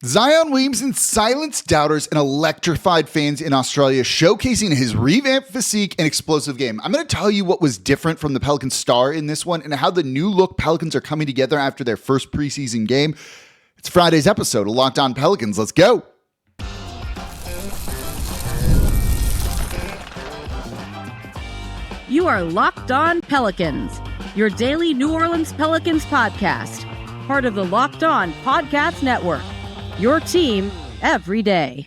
Zion Williamson silenced doubters and electrified fans in Australia, showcasing his revamped physique and explosive game. I'm going to tell you what was different from the Pelicans star in this one and how the new look Pelicans are coming together after their first preseason game. It's Friday's episode of Locked On Pelicans. Let's go. You are Locked On Pelicans, your daily New Orleans Pelicans podcast, part of the Locked On Podcast Network. Your team every day.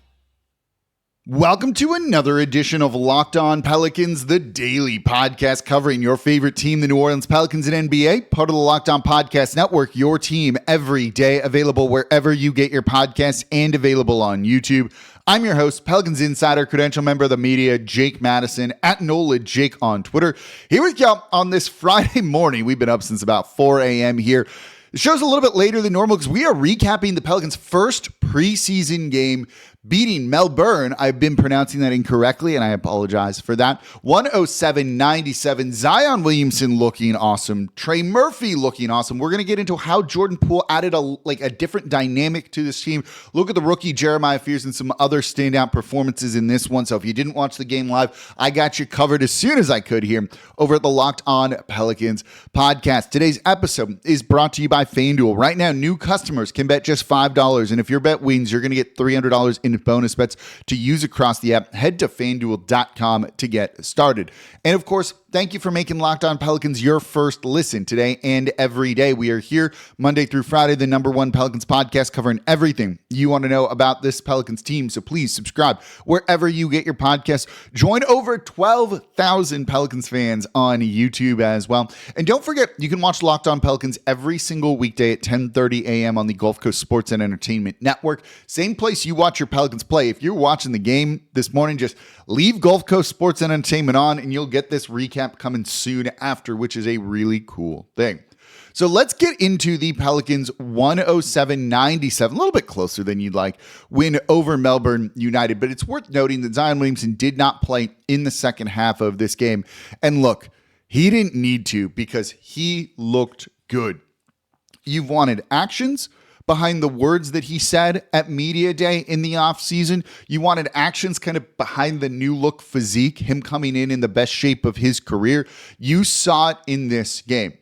Welcome to another edition of Locked On Pelicans, the daily podcast covering your favorite team, the New Orleans Pelicans and NBA, part of the Locked On Podcast Network, your team every day, available wherever you get your podcasts and available on YouTube. I'm your host, Pelicans Insider, credential member of the media, Jake Madison, at NOLA Jake on Twitter. Here we go on this Friday morning. We've been up since about 4 a.m. here. The show's a little bit later than normal because we are recapping the Pelicans' first preseason game, beating Melbourne. I've been pronouncing that incorrectly, and I apologize for that. 107-97. Zion Williamson looking awesome. Trey Murphy looking awesome. We're going to get into how Jordan Poole added a different dynamic to this team. Look at the rookie Jeremiah Fears and some other standout performances in this one. So if you didn't watch the game live, I got you covered as soon as I could here over at the Locked On Pelicans podcast. Today's episode is brought to you by FanDuel. Right now, new customers can bet just $5, and if your bet wins, you're going to get $300 in bonus bets to use across the app. Head to FanDuel.com to get started. And of course, thank you for making Locked On Pelicans your first listen today and every day. We are here Monday through Friday, the #1 Pelicans podcast, covering everything you want to know about this Pelicans team. So please subscribe wherever you get your podcasts. Join over 12,000 Pelicans fans on YouTube as well. And don't forget, you can watch Locked On Pelicans every single weekday at 10:30 a.m. on the Gulf Coast Sports and Entertainment Network. Same place you watch your Pelicans play. If you're watching the game this morning, just leave Gulf Coast Sports and Entertainment on and you'll get this recap coming soon after, which is a really cool thing. So let's get into the Pelicans 107-97, a little bit closer than you'd like, win over Melbourne United. But it's worth noting that Zion Williamson did not play in the second half of this game. And look, he didn't need to because he looked good. You've wanted actions behind the words that he said at media day in the offseason. You wanted actions kind of behind the new look physique, him coming in the best shape of his career. You saw it in this game.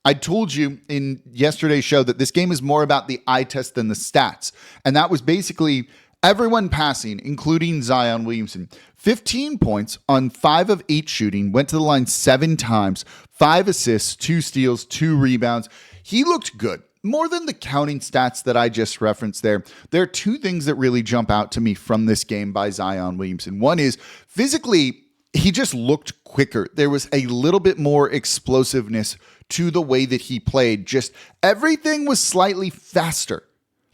I told you in yesterday's show that this game is more about the eye test than the stats. And that was basically everyone passing, including Zion Williamson. 15 points on 5 of 8 shooting, went to the line 7 times, 5 assists, 2 steals, 2 rebounds. He looked good. More than the counting stats that I just referenced there are 2 things that really jump out to me from this game by Zion Williamson. One is physically, he just looked quicker. There was a little bit more explosiveness to the way that he played. Just everything was slightly faster.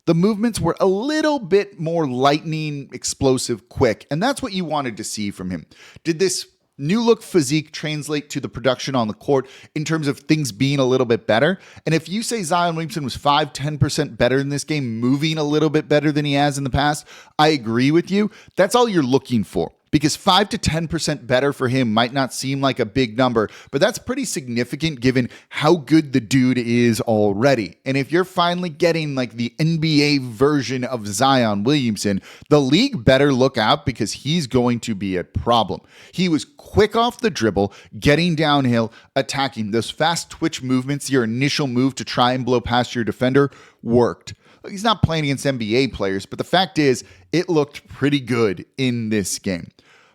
The movements were a little bit more lightning, explosive, quick. And that's what you wanted to see from him. Did this new look physique translate to the production on the court in terms of things being a little bit better? And if you say Zion Williamson was 5-10% better in this game, moving a little bit better than he has in the past, I agree with you. That's all you're looking for. Because 5 to 10% better for him might not seem like a big number, but that's pretty significant given how good the dude is already. And if you're finally getting like the NBA version of Zion Williamson, the league better look out because he's going to be a problem. He was quick off the dribble, getting downhill, attacking. Those fast twitch movements, your initial move to try and blow past your defender, worked. He's not playing against NBA players, but the fact is, it looked pretty good in this game.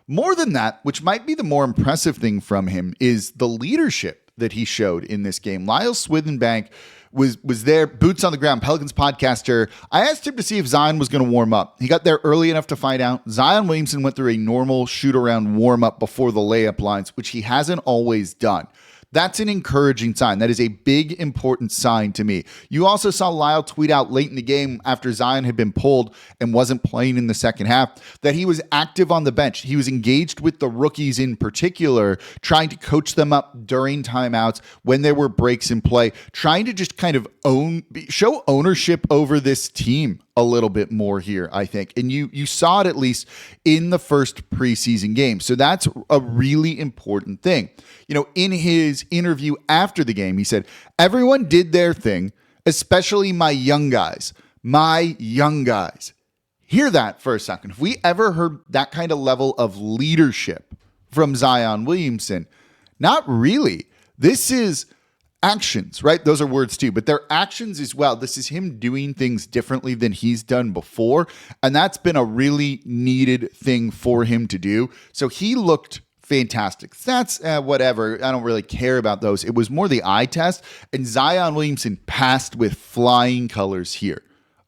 More than that, which might be the more impressive thing from him, is the leadership that he showed in this game. Lyle Swithenbank was there, boots on the ground, Pelicans podcaster. I asked him to see if Zion was going to warm up. He got there early enough to find out. Zion Williamson went through a normal shoot-around warm-up before the layup lines, which he hasn't always done. That's an encouraging sign. That is a big, important sign to me. You also saw Lyle tweet out late in the game after Zion had been pulled and wasn't playing in the second half that he was active on the bench. He was engaged with the rookies in particular, trying to coach them up during timeouts when there were breaks in play, trying to just kind of show ownership over this team a little bit more here, I think. And you saw it at least in the first preseason game. So that's a really important thing. You know, in his interview after the game, he said, "Everyone did their thing, especially my young guys. my young guys. Hear that for a second. If we ever heard that kind of level of leadership from Zion Williamson, not really. This is actions, right? Those are words too, but they're actions as well. This is him doing things differently than he's done before, and that's been a really needed thing for him to do. So he looked fantastic. Stats, whatever. I don't really care about those. It was more the eye test, and Zion Williamson passed with flying colors here.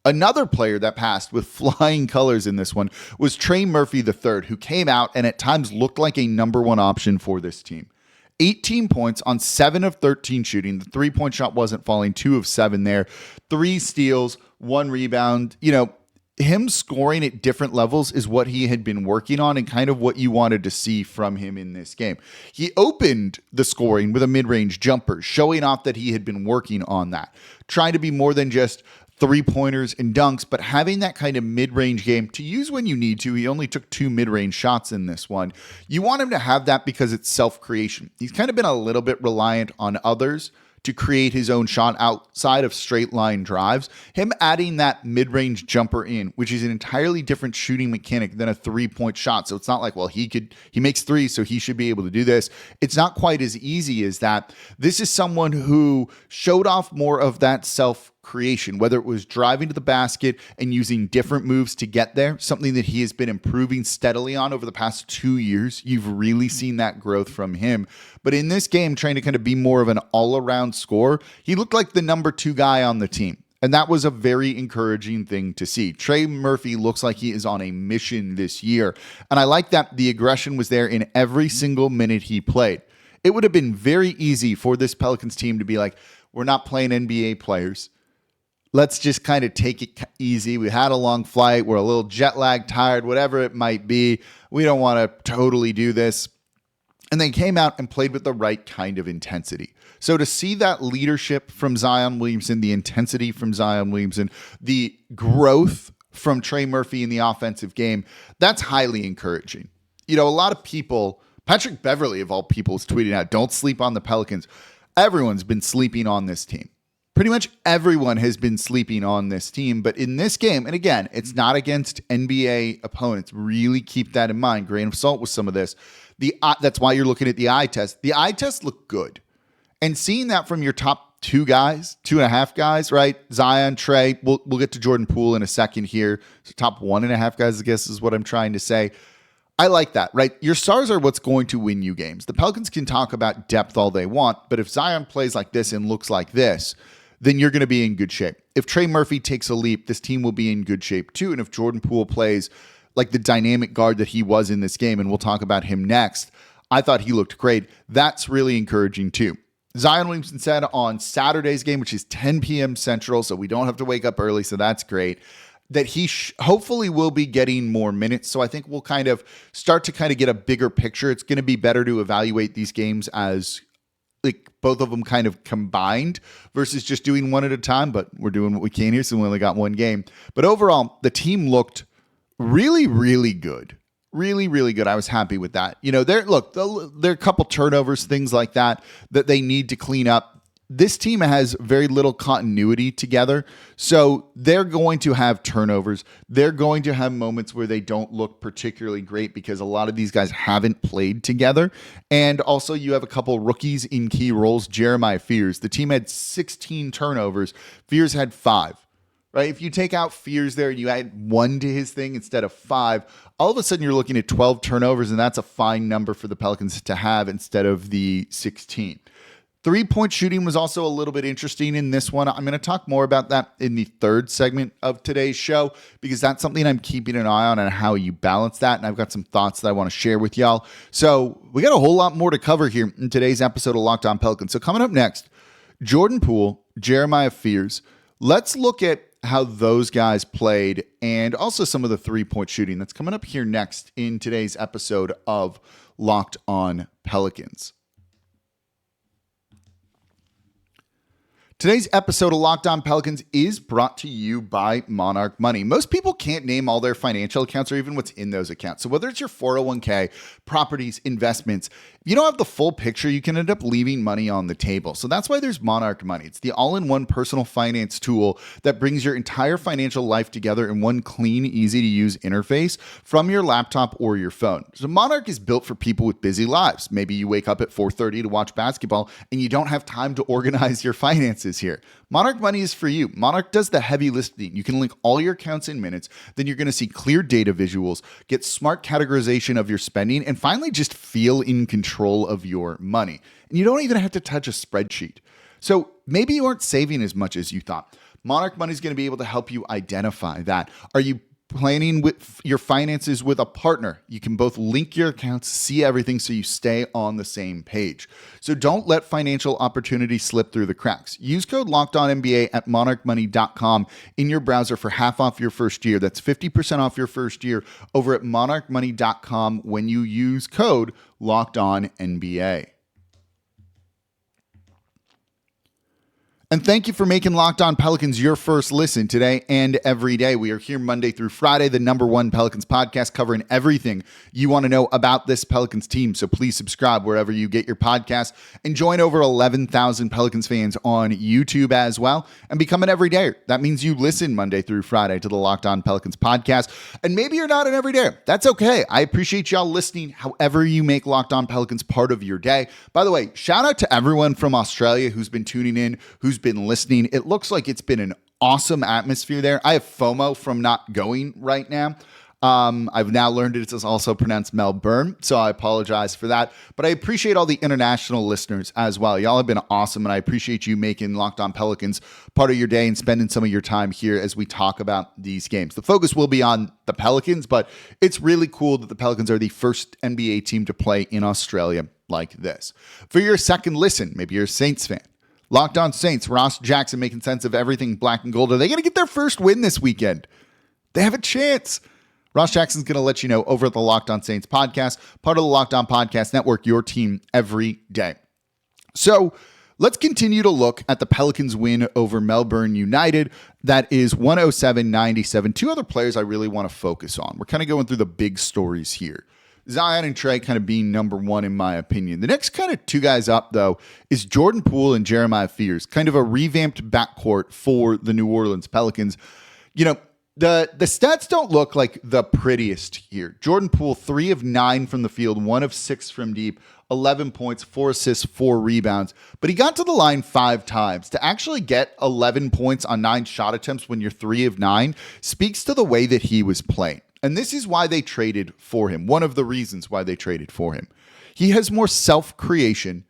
Another player that passed with flying colors in this one was Trey Murphy III, who came out and at times looked like a number one option for this team. 18 points on 7 of 13 shooting. The 3-point shot wasn't falling, 2 of 7 there. 3 steals, 1 rebound. You know, him scoring at different levels is what he had been working on and kind of what you wanted to see from him in this game. He opened the scoring with a mid-range jumper, showing off that he had been working on that, trying to be more than just 3-pointers and dunks, but having that kind of mid-range game to use when you need to. He only took 2 mid-range shots in this one. You want him to have that because it's self-creation. He's kind of been a little bit reliant on others to create his own shot outside of straight line drives. Him adding that mid-range jumper in, which is an entirely different shooting mechanic than a 3-point shot. So it's not like, well, he makes 3, so he should be able to do this. It's not quite as easy as that. This is someone who showed off more of that self-creation, whether it was driving to the basket and using different moves to get there, something that he has been improving steadily on over the past 2 years. You've really seen that growth from him. But in this game, trying to kind of be more of an all-around scorer, he looked like the number 2 guy on the team. And that was a very encouraging thing to see. Trey Murphy looks like he is on a mission this year. And I like that the aggression was there in every single minute he played. It would have been very easy for this Pelicans team to be like, we're not playing NBA players. Let's just kind of take it easy. We had a long flight. We're a little jet lag, tired, whatever it might be. We don't want to totally do this. And they came out and played with the right kind of intensity. So to see that leadership from Zion Williamson, the intensity from Zion Williamson, the growth from Trey Murphy in the offensive game, that's highly encouraging. You know, a lot of people, Patrick Beverley of all people is tweeting out, don't sleep on the Pelicans. Everyone's been sleeping on this team. Pretty much everyone has been sleeping on this team, but in this game, and again, it's not against NBA opponents. Really keep that in mind. Grain of salt with some of this. That's why you're looking at the eye test. The eye test looked good. And seeing that from your top 2 guys, 2.5 guys, right? Zion, Trey, we'll get to Jordan Poole in a second here. So top 1.5 guys, I guess is what I'm trying to say. I like that, right? Your stars are what's going to win you games. The Pelicans can talk about depth all they want, but if Zion plays like this and looks like this, then you're going to be in good shape. If Trey Murphy takes a leap, this team will be in good shape too. And if Jordan Poole plays like the dynamic guard that he was in this game, and we'll talk about him next, I thought he looked great. That's really encouraging too. Zion Williamson said on Saturday's game, which is 10 p.m. Central, so we don't have to wake up early, so that's great, that he hopefully will be getting more minutes. So I think we'll kind of start to kind of get a bigger picture. It's going to be better to evaluate these games as like both of them kind of combined versus just doing one at a time, but we're doing what we can here, so we only got one game. But overall, the team looked really, really good. Really, really good. I was happy with that. You know, there are a couple turnovers, things like that they need to clean up. This team has very little continuity together, so they're going to have turnovers. They're going to have moments where they don't look particularly great because a lot of these guys haven't played together. And also you have a couple rookies in key roles. Jeremiah Fears. The team had 16 turnovers. Fears had 5. Right? If you take out Fears there and you add 1 to his thing instead of 5, all of a sudden you're looking at 12 turnovers, and that's a fine number for the Pelicans to have instead of the 16. 3-point shooting was also a little bit interesting in this one. I'm going to talk more about that in the third segment of today's show because that's something I'm keeping an eye on and how you balance that. And I've got some thoughts that I want to share with y'all. So we got a whole lot more to cover here in today's episode of Locked On Pelicans. So coming up next, Jordan Poole, Jeremiah Fears. Let's look at how those guys played and also some of the 3-point shooting that's coming up here next in today's episode of Locked On Pelicans. Today's episode of Locked On Pelicans is brought to you by Monarch Money. Most people can't name all their financial accounts or even what's in those accounts. So whether it's your 401k, properties, investments, if you don't have the full picture, you can end up leaving money on the table. So that's why there's Monarch Money. It's the all-in-one personal finance tool that brings your entire financial life together in one clean, easy-to-use interface from your laptop or your phone. So Monarch is built for people with busy lives. Maybe you wake up at 4:30 to watch basketball and you don't have time to organize your finances here. Monarch Money is for you. Monarch does the heavy lifting. You can link all your accounts in minutes. Then you're going to see clear data visuals, get smart categorization of your spending, and finally just feel in control of your money. And you don't even have to touch a spreadsheet. So maybe you aren't saving as much as you thought. Monarch Money is going to be able to help you identify that. Are you planning with your finances with a partner? You can both link your accounts, see everything so you stay on the same page. So don't let financial opportunities slip through the cracks. Use code LOCKEDONNBA at monarchmoney.com in your browser for half off your first year. That's 50% off your first year over at monarchmoney.com when you use code LOCKEDONNBA. And thank you for making Locked On Pelicans your first listen today and every day. We are here Monday through Friday, the #1 Pelicans podcast, covering everything you want to know about this Pelicans team. So please subscribe wherever you get your podcasts and join over 11,000 Pelicans fans on YouTube as well and become an everydayer. That means you listen Monday through Friday to the Locked On Pelicans podcast. And maybe you're not an everydayer. That's okay. I appreciate y'all listening however you make Locked On Pelicans part of your day. By the way, shout out to everyone from Australia who's been tuning in, who's been listening. It looks like it's been an awesome atmosphere there. I have FOMO from not going right now. I've now learned it's also pronounced Melbourne, so I apologize for that. But I appreciate all the international listeners as well. Y'all have been awesome, and I appreciate you making Locked On Pelicans part of your day and spending some of your time here as we talk about these games. The focus will be on the Pelicans, but it's really cool that the Pelicans are the first NBA team to play in Australia like this. For your second listen, maybe you're a Saints fan. Locked On Saints, Ross Jackson making sense of everything black and gold. Are they going to get their first win this weekend? They have a chance. Ross Jackson's going to let you know over at the Locked On Saints podcast, part of the Locked On Podcast Network, your team every day. So let's continue to look at the Pelicans win over Melbourne United. That is 107-97. Two other players I really want to focus on. We're kind of going through the big stories here. Zion and Trey kind of being number one in my opinion. The next kind of two guys up, though, is Jordan Poole and Jeremiah Fears, kind of a revamped backcourt for the New Orleans Pelicans. You know, the stats don't look like the prettiest here. Jordan Poole, 3 of 9 from the field, 1 of 6 from deep, 11 points, 4 assists, 4 rebounds. But he got to the line 5 times. To actually get 11 points on 9 shot attempts when you're 3 of 9 speaks to the way that he was playing. And this is why they traded for him. One of the reasons why they traded for him. He has more self-creation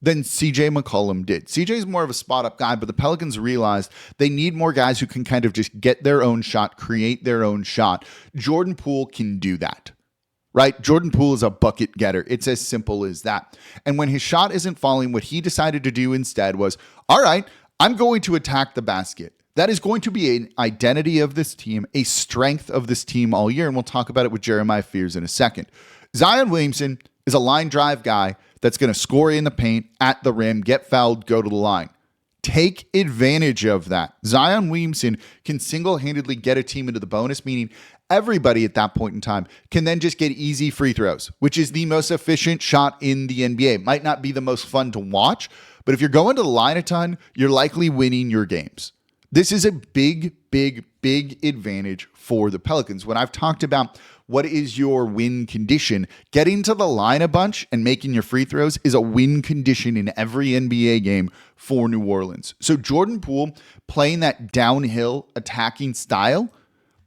than CJ McCollum did. CJ's more of a spot-up guy, but the Pelicans realized they need more guys who can kind of just get their own shot, create their own shot. Jordan Poole can do that, right? Jordan Poole is a bucket getter. It's as simple as that. And when his shot isn't falling, what he decided to do instead was, all right, I'm going to attack the basket. That is going to be an identity of this team, a strength of this team all year, and we'll talk about it with Jeremiah Fears in a second. Zion Williamson is a line drive guy that's going to score in the paint, at the rim, get fouled, go to the line. Take advantage of that. Zion Williamson can single-handedly get a team into the bonus, meaning everybody at that point in time can then just get easy free throws, which is the most efficient shot in the NBA. Might not be the most fun to watch, but if you're going to the line a ton, you're likely winning your games. This is a big advantage for the Pelicans. When I've talked about what is your win condition, getting to the line a bunch and making your free throws is a win condition in every NBA game for New Orleans. So Jordan Poole playing that downhill attacking style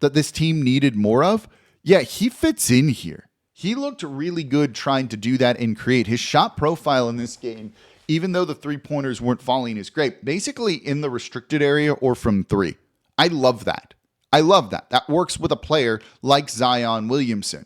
that this team needed more of, yeah, he fits in here. He looked really good trying to do that and create. His shot profile in this game, even though the three-pointers weren't falling, is great. Basically in the restricted area or from 3. I love that. That works with a player like Zion Williamson.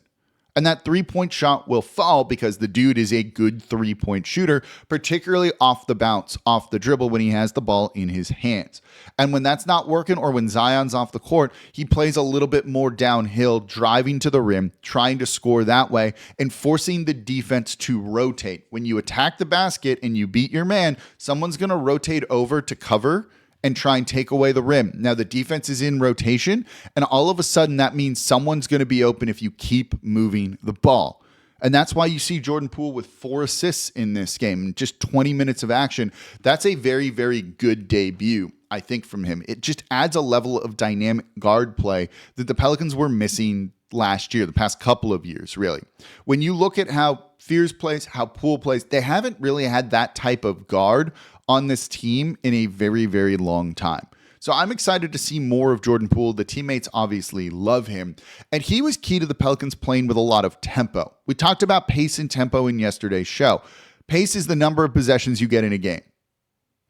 And that 3-point shot will fall because the dude is a good 3-point shooter, particularly off the bounce, off the dribble when he has the ball in his hands. And when that's not working, or when Zion's off the court, he plays a little bit more downhill, driving to the rim, trying to score that way, and forcing the defense to rotate. When you attack the basket and you beat your man, someone's going to rotate over to cover and try and take away the rim. Now the defense is in rotation, and all of a sudden that means someone's going to be open if you keep moving the ball. And that's why you see Jordan Poole with 4 assists in this game, just 20 minutes of action. That's a very, very good debut, I think, from him. It just adds a level of dynamic guard play that the Pelicans were missing last year, the past couple of years, really. When you look at how Fears plays, how Poole plays, they haven't really had that type of guard on this team in a very, very long time. So I'm excited to see more of Jordan Poole. The teammates obviously love him. And he was key to the Pelicans playing with a lot of tempo. We talked about pace and tempo in yesterday's show. Pace is the number of possessions you get in a game.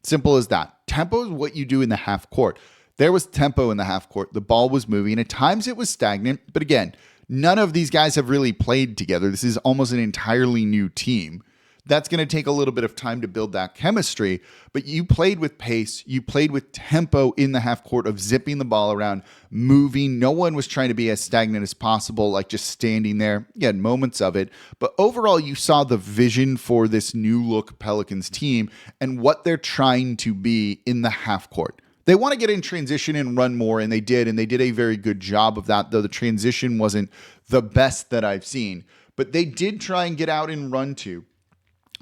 Simple as that. Tempo is what you do in the half court. There was tempo in the half court. The ball was moving. At times it was stagnant. But again, none of these guys have really played together. This is almost an entirely new team. That's going to take a little bit of time to build that chemistry, but you played with pace, you played with tempo in the half court of zipping the ball around, moving. No one was trying to be as stagnant as possible, like just standing there. You had moments of it, but overall you saw the vision for this new look Pelicans team and what they're trying to be in the half court. They want to get in transition and run more, and they did a very good job of that, though the transition wasn't the best that I've seen, but they did try and get out and run too.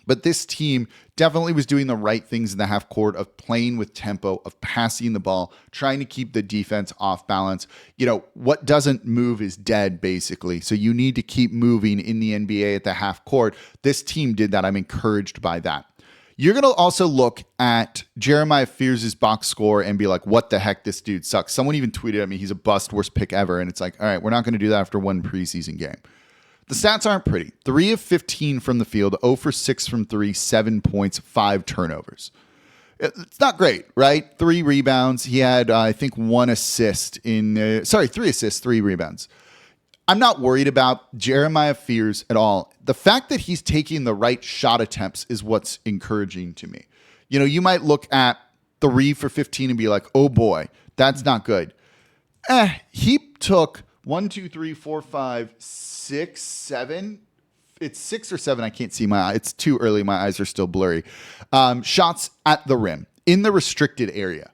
But this team definitely was doing the right things in the half court of playing with tempo, of passing the ball, trying to keep the defense off balance. You know, what doesn't move is dead, basically. So you need to keep moving in the NBA at the half court. This team did that. I'm encouraged by that. You're going to also look at Jeremiah Fears' box score and be like, what the heck, this dude sucks. Someone even tweeted at me, he's a bust, worst pick ever. And it's like, all right, we're not going to do that after one preseason game. The stats aren't pretty. 3 of 15 from the field, 0 for 6 from 3, 7 points, 5 turnovers. It's not great, right? 3 rebounds. He had, I think, 1 assist 3 assists, 3 rebounds. I'm not worried about Jeremiah Fears at all. The fact that he's taking the right shot attempts is what's encouraging to me. You know, you might look at 3 for 15 and be like, oh boy, that's not good. He took 1, 2, 3, 4, 5, 6, 7. It's 6 or 7. I can't see my eye. It's too early. My eyes are still blurry. Shots at the rim in the restricted area.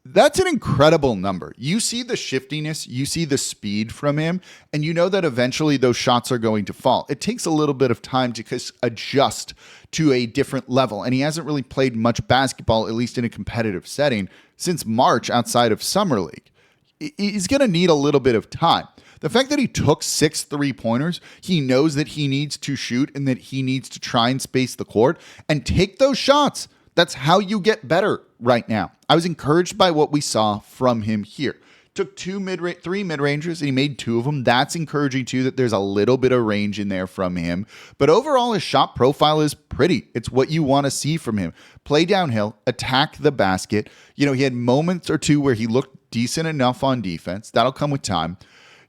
That's an incredible number. You see the shiftiness, you see the speed from him, and you know that eventually those shots are going to fall. It takes a little bit of time to adjust to a different level, and he hasn't really played much basketball, at least in a competitive setting, since March outside of Summer League. He's going to need a little bit of time. The fact that he took 6 3-pointers, he knows that he needs to shoot and that he needs to try and space the court and take those shots. That's how you get better right now. I was encouraged by what we saw from him here. Took 3 mid-rangers and he made 2 of them. That's encouraging too, that there's a little bit of range in there from him. But overall, his shot profile is pretty. It's what you want to see from him. Play downhill, attack the basket. You know, he had moments or two where he looked decent enough on defense. That'll come with time.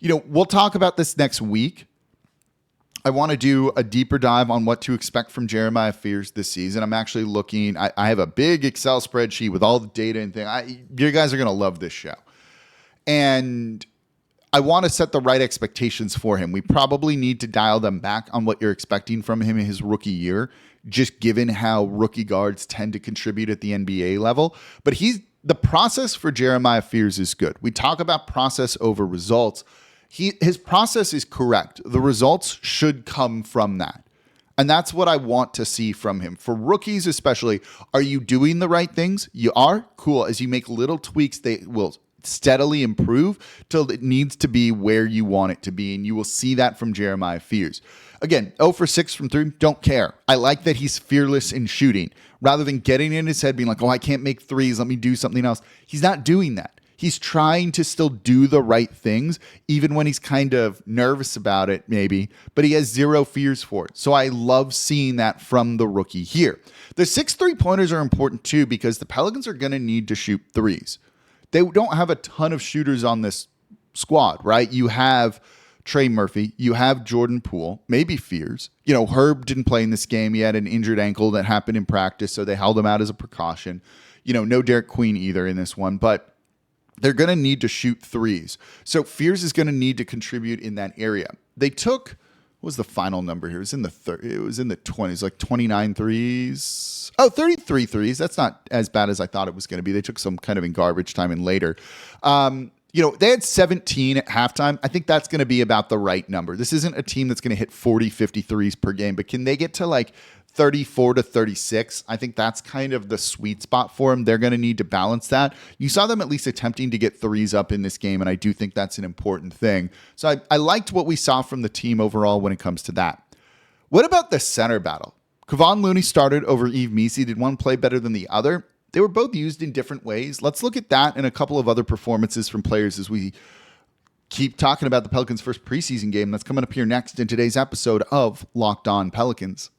You know, we'll talk about this next week. I want to do a deeper dive on what to expect from Jeremiah Fears this season. I'm actually looking, I have a big Excel spreadsheet with all the data and things. You guys are going to love this show. And I want to set the right expectations for him. We probably need to dial them back on what you're expecting from him in his rookie year, just given how rookie guards tend to contribute at the NBA level. But the process for Jeremiah Fears is good. We talk about process over results. His process is correct. The results should come from that. And that's what I want to see from him. For rookies especially, are you doing the right things? You are? Cool. As you make little tweaks, they will steadily improve till it needs to be where you want it to be. And you will see that from Jeremiah Fears. Again, 0 for 6 from 3, don't care. I like that he's fearless in shooting. Rather than getting in his head being like, oh, I can't make threes, let me do something else. He's not doing that. He's trying to still do the right things, even when he's kind of nervous about it, maybe, but he has 0 fears for it. So I love seeing that from the rookie here. The 6 3-pointers are important too, because the Pelicans are going to need to shoot threes. They don't have a ton of shooters on this squad, right? You have Trey Murphy. You have Jordan Poole, maybe Fears. Herb didn't play in this game. He had an injured ankle that happened in practice, so they held him out as a precaution. No Derek Queen either in this one, but they're going to need to shoot threes. So Fears is going to need to contribute in that area. They took, what was the final number here? It was in the 20s, like 29 threes. Oh, 33 threes. That's not as bad as I thought it was going to be. They took some kind of in garbage time and later. They had 17 at halftime. I think that's going to be about the right number. This isn't a team that's going to hit 40, 50 threes per game, but can they get to like 34 to 36? I think that's kind of the sweet spot for them. They're going to need to balance that. You saw them at least attempting to get threes up in this game, and I do think that's an important thing. So I liked what we saw from the team overall when it comes to that. What about the center battle? Kevon Looney started over Yves Missi. Did one play better than the other? They were both used in different ways. Let's look at that and a couple of other performances from players as we keep talking about the Pelicans' first preseason game. That's coming up here next in today's episode of Locked On Pelicans.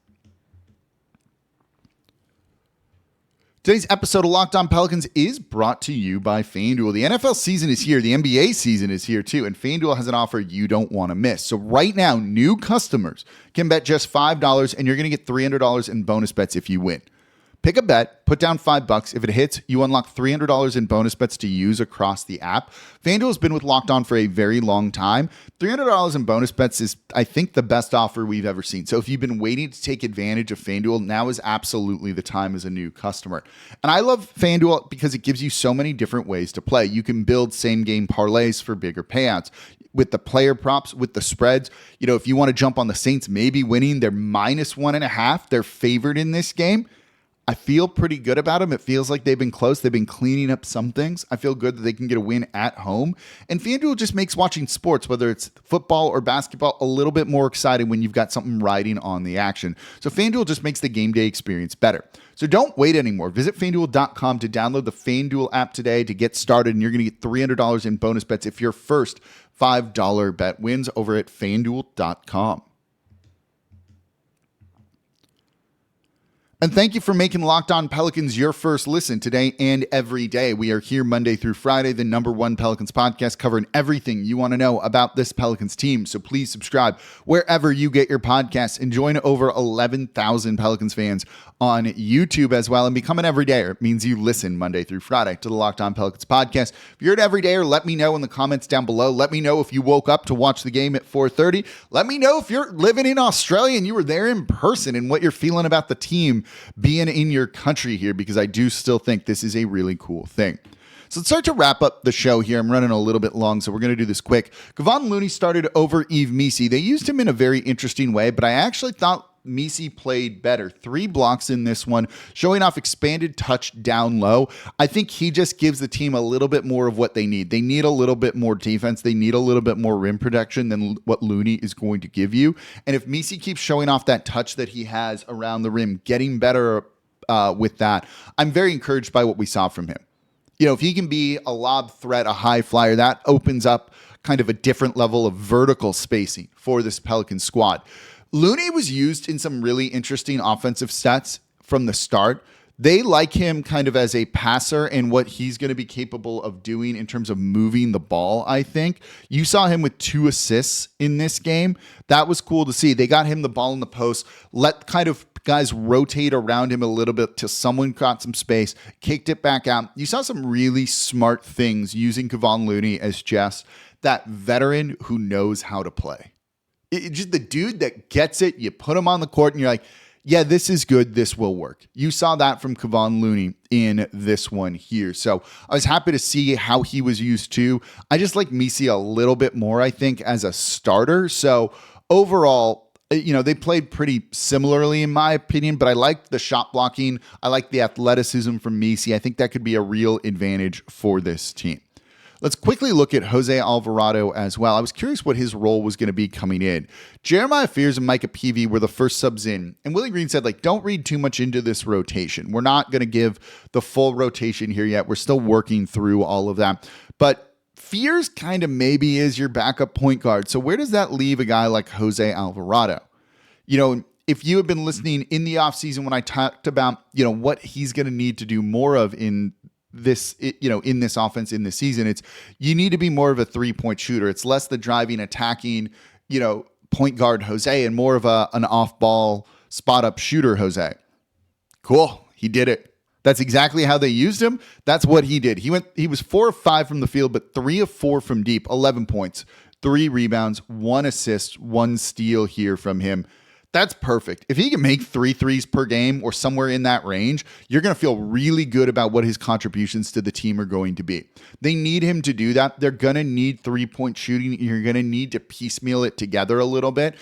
Today's episode of Locked On Pelicans is brought to you by FanDuel. The NFL season is here. The NBA season is here too. And FanDuel has an offer you don't want to miss. So right now, new customers can bet just $5 and you're going to get $300 in bonus bets if you win. Pick a bet, put down $5. If it hits, you unlock $300 in bonus bets to use across the app. FanDuel has been with Locked On for a very long time. $300 in bonus bets is, I think, the best offer we've ever seen. So if you've been waiting to take advantage of FanDuel, now is absolutely the time as a new customer. And I love FanDuel because it gives you so many different ways to play. You can build same-game parlays for bigger payouts. With the player props, with the spreads, if you want to jump on the Saints maybe winning, they're -1.5. They're favored in this game. I feel pretty good about them. It feels like they've been close. They've been cleaning up some things. I feel good that they can get a win at home. And FanDuel just makes watching sports, whether it's football or basketball, a little bit more exciting when you've got something riding on the action. So FanDuel just makes the game day experience better. So don't wait anymore. Visit FanDuel.com to download the FanDuel app today to get started, and you're going to get $300 in bonus bets if your first $5 bet wins over at FanDuel.com. And thank you for making Locked On Pelicans your first listen today and every day. We are here Monday through Friday, the #1 Pelicans podcast, covering everything you want to know about this Pelicans team. So please subscribe wherever you get your podcasts and join over 11,000 Pelicans fans on YouTube as well and become an everydayer. It means you listen Monday through Friday to the Locked On Pelicans podcast. If you're an everydayer, let me know in the comments down below. Let me know if you woke up to watch the game at 4:30. Let me know if you're living in Australia and you were there in person and what you're feeling about the team being in your country here, because I do still think this is a really cool thing. So let's start to wrap up the show here. I'm running a little bit long, so we're going to do this quick. Kevon Looney started over Yves Missi. They used him in a very interesting way, but I actually thought Missi played better. 3 blocks in this one, showing off expanded touch down low. I think he just gives the team a little bit more of what they need. They need a little bit more defense. They need a little bit more rim protection than what Looney is going to give you. And if Missi keeps showing off that touch that he has around the rim, getting better with that, I'm very encouraged by what we saw from him. If he can be a lob threat, a high flyer, that opens up kind of a different level of vertical spacing for this Pelicans squad. Looney was used in some really interesting offensive sets from the start. They like him kind of as a passer and what he's going to be capable of doing in terms of moving the ball, I think. You saw him with 2 assists in this game. That was cool to see. They got him the ball in the post, let kind of guys rotate around him a little bit till someone got some space, kicked it back out. You saw some really smart things using Kevon Looney as just that veteran who knows how to play. Just the dude that gets it. You put him on the court and you're like, yeah, this is good. This will work. You saw that from Kevon Looney in this one here. So I was happy to see how he was used too. I just like Missi a little bit more, I think, as a starter. So overall, they played pretty similarly in my opinion, but I liked the shot blocking. I like the athleticism from Missi. I think that could be a real advantage for this team. Let's quickly look at Jose Alvarado as well. I was curious what his role was going to be coming in. Jeremiah Fears and Micah Peavy were the first subs in. And Willie Green said, don't read too much into this rotation. We're not going to give the full rotation here yet. We're still working through all of that. But Fears kind of maybe is your backup point guard. So where does that leave a guy like Jose Alvarado? If you have been listening in the offseason when I talked about, what he's going to need to do more of in in this offense in this season. It's you need to be more of a 3-point shooter. It's less the driving, attacking, point guard Jose and more of an off-ball spot-up shooter Jose. Cool. He did it. That's exactly how they used him. That's what he did. He was 4 of 5 from the field, but 3 of 4 from deep, 11 points, 3 rebounds, 1 assist, 1 steal here from him. That's perfect. If he can make 3 threes per game or somewhere in that range, you're going to feel really good about what his contributions to the team are going to be. They need him to do that. They're going to need 3-point shooting. You're going to need to piecemeal it together a little bit.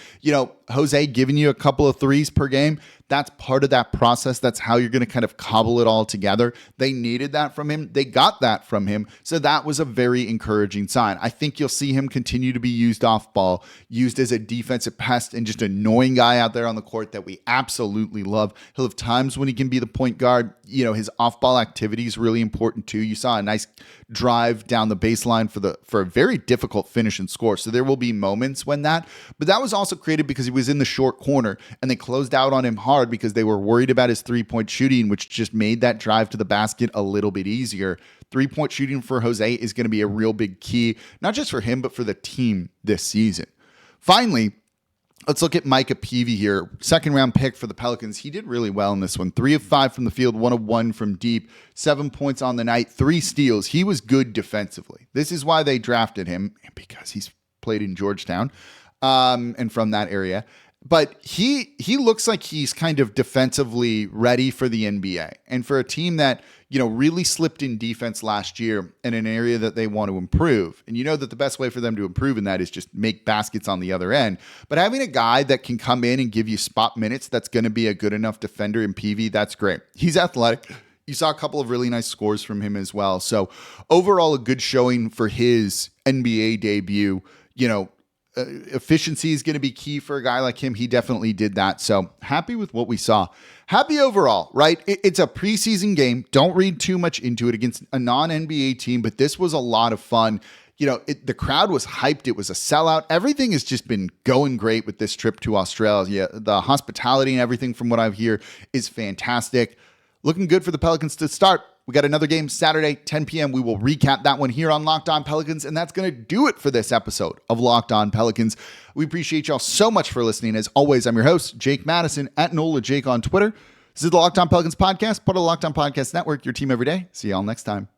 Jose giving you a couple of threes per game, that's part of that process. That's how you're going to kind of cobble it all together. They needed that from him. They got that from him. So that was a very encouraging sign. I think you'll see him continue to be used off ball, used as a defensive pest and just annoying guy out there on the court that we absolutely love. He'll have times when he can be the point guard. His off ball activity is really important too. You saw a nice drive down the baseline for a very difficult finish and score. So there will be moments when but that was also created because he was in the short corner and they closed out on him hard because they were worried about his 3-point shooting, which just made that drive to the basket a little bit easier. 3-point shooting for Jose is going to be a real big key, not just for him, but for the team this season. Finally, let's look at Micah Peavy here. 2nd-round pick for the Pelicans. He did really well in this one. 3 of 5 from the field, 1 of 1 from deep, 7 points on the night, 3 steals. He was good defensively. This is why they drafted him, because he's played in Georgetown and from that area. But he looks like he's kind of defensively ready for the NBA. And for a team that, really slipped in defense last year in an area that they want to improve. And that the best way for them to improve in that is just make baskets on the other end. But having a guy that can come in and give you spot minutes that's going to be a good enough defender in PV, that's great. He's athletic. You saw a couple of really nice scores from him as well. So overall, a good showing for his NBA debut. Efficiency is going to be key for a guy like him. He definitely did that. So happy with what we saw. Happy overall, right? It's a preseason game. Don't read too much into it against a non-NBA team, but this was a lot of fun. The crowd was hyped. It was a sellout. Everything has just been going great with this trip to Australia. The hospitality and everything from what I've heard is fantastic. Looking good for the Pelicans to start. We got another game Saturday, 10 p.m. We will recap that one here on Locked On Pelicans, and that's going to do it for this episode of Locked On Pelicans. We appreciate y'all so much for listening. As always, I'm your host, Jake Madison, at NolaJake on Twitter. This is the Locked On Pelicans podcast, part of the Locked On Podcast Network, your team every day. See y'all next time.